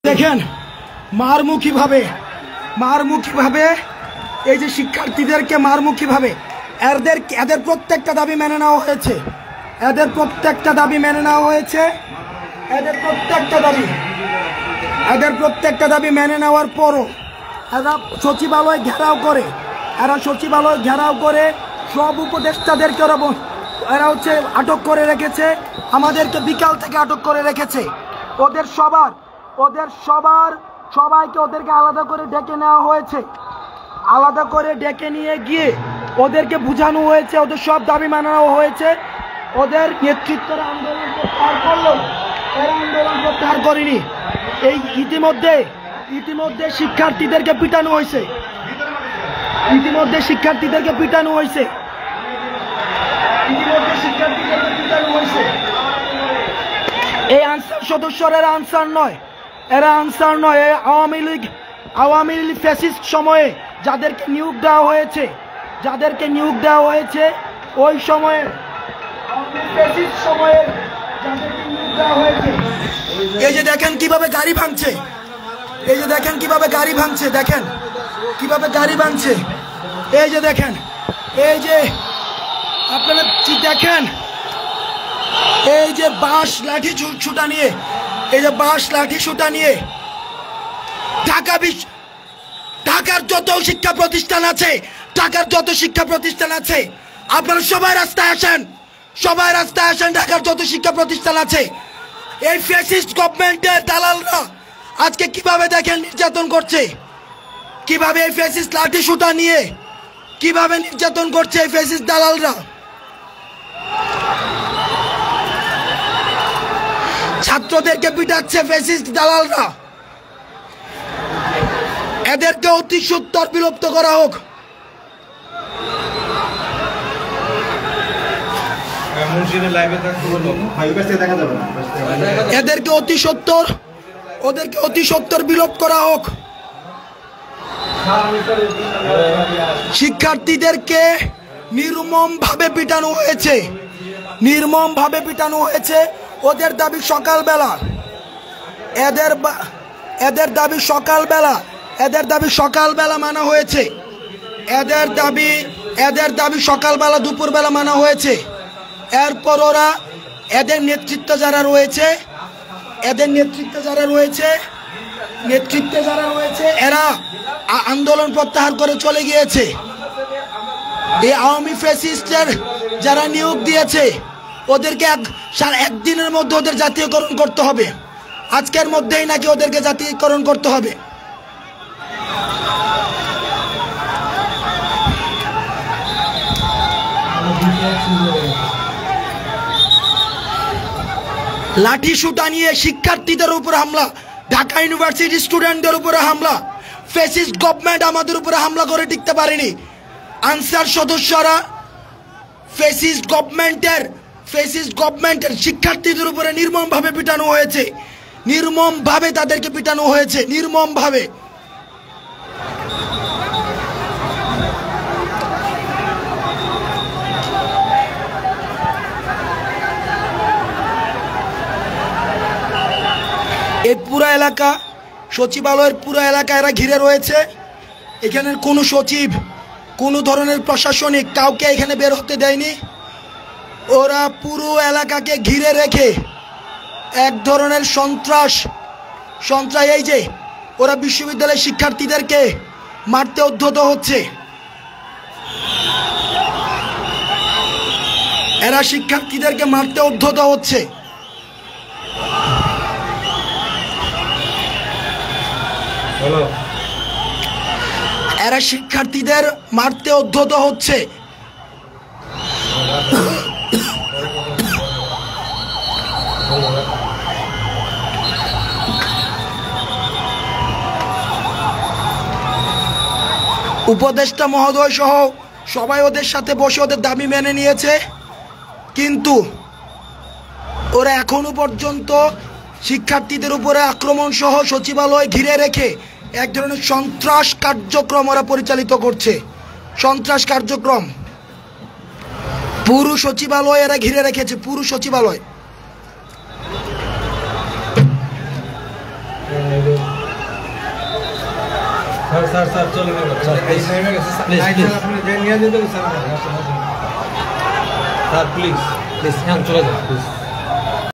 দেখেন মারমুখীভাবে এই যে শিক্ষার্থীদেরকে মারমুখীভাবে এদের প্রত্যেকটা দাবি মেনে নেওয়া হয়েছে। এদের প্রত্যেকটা দাবি মেনে নেওয়ার পরও এরা সচিবালয় ঘেরাও করে সব উপদেষ্টাদেরকে এরা আটক করে রেখেছে। আমাদেরকে বিকাল থেকে আটক করে রেখেছে। সবাইকে আলাদা করে ডেকে নেওয়া হয়েছে। আলাদা করে ডেকে নিয়ে গিয়ে ওদেরকে বোঝানো হয়েছে, ওদের সব দাবি মেনে নেওয়া হয়েছে। ওদের নেতৃত্বের আন্দোলন প্রত্যাহার করলো, এরা আন্দোলন প্রত্যাহার করেনি। এই ইতিমধ্যে শিক্ষার্থীদেরকে পিটানো হয়েছে। এই আনসার সদস্যরা এরা আনসার নয়। আওয়ামী লীগ ফ্যাসিস্ট সময়ে যাদেরকে নিয়োগ দেওয়া হয়েছে ওই সময়ে এই যে দেখেন কিভাবে গাড়ি ভাঙছে, দেখেন এই যে দেখেন, এই যে আপনারা দেখেন, এই যে বাঁশ লাঠি ছুটা নিয়ে ঢাকার যত শিক্ষা প্রতিষ্ঠান আছে, আপনারা সবাই রাস্তায় আসেন। ঢাকার যত শিক্ষা প্রতিষ্ঠান আছে, এই ফ্যাসিস্ট গভর্নমেন্টের দালালরা আজকে কিভাবে দেখেন নির্যাতন করছে, কিভাবে এই ফ্যাসিস্ট লাঠি ছুটা নিয়ে কিভাবে নির্যাতন করছে এই ফ্যাসিস্ট দালালরা। ছাত্রদেরকে পিটাচ্ছে ফ্যাসিস্ট দালালরা। এদেরকে অতি সত্বর বিলুপ্ত করা হোক। এদেরকে অতি সত্বর বিলোপ করা হোক। শিক্ষার্থীদেরকে নির্মমভাবে পিটানো হয়েছে। ওদের দাবি সকালবেলা মানা হয়েছে। এদের দাবি সকালবেলা দুপুরবেলা মানা হয়েছে। এরপর ওরা এদের নেতৃত্বে যারা রয়েছে এরা আন্দোলন প্রত্যাহার করে চলে গিয়েছে। এই আওয়ামী ফ্যাসিস্টের যারা নিয়োগ দিয়েছে ওদেরকে একদিনের মধ্যে ওদের জাতীয়করণ করতে হবে। আজকের মধ্যেই নাকি ওদেরকে জাতীয়করণ করতে হবে। লাঠি সুটা নিয়ে শিক্ষার্থীদের উপর হামলা, ঢাকা ইউনিভার্সিটি স্টুডেন্টদের উপরে হামলা। ফ্যাসিস্ট গভর্নমেন্ট আমাদের উপরে হামলা করে টিকতে পারেনি। আনসার সদস্যরা ফ্যাসিস্ট গভর্নমেন্টের শিক্ষার্থীদের উপরে নির্মমভাবে পিটানো হয়েছে। তাদেরকে পিটানো হয়েছে নির্মমভাবে। এই পুরো এলাকা, সচিবালয়ের পুরো এলাকা এরা ঘিরে রয়েছে। এখানের কোনো সচিব, কোনো ধরনের প্রশাসনিক কাউকে এখানে বের হতে দেয়নি। ওরা পুরো এলাকাকে ঘিরে রেখে এক ধরনের সন্ত্রাস, এই যে ওরা বিশ্ববিদ্যালয়ের শিক্ষার্থীদেরকে মারতে উদ্যত হচ্ছে। এরা শিক্ষার্থীদেরকে মারতে উদ্যত হচ্ছে। এরা শিক্ষার্থীদের মারতে উদ্যত হচ্ছে। উপদেষ্টা মহোদয় সহ সবাই ওদের সাথে বসে ওদের দাবি মেনে নিয়েছে, কিন্তু ওরা এখনো পর্যন্ত শিক্ষার্থীদের উপরে আক্রমণ সহ সচিবালয় ঘিরে রেখে এক ধরনের সন্ত্রাস কার্যক্রম ওরা পরিচালিত করছে। সন্ত্রাস কার্যক্রম পুরো সচিবালয় এরা ঘিরে রেখেছে, পুরো সচিবালয়। স্যার স্যার স্যার চলে গেল স্যার প্লিজ প্লিজ চলে যান প্লিজ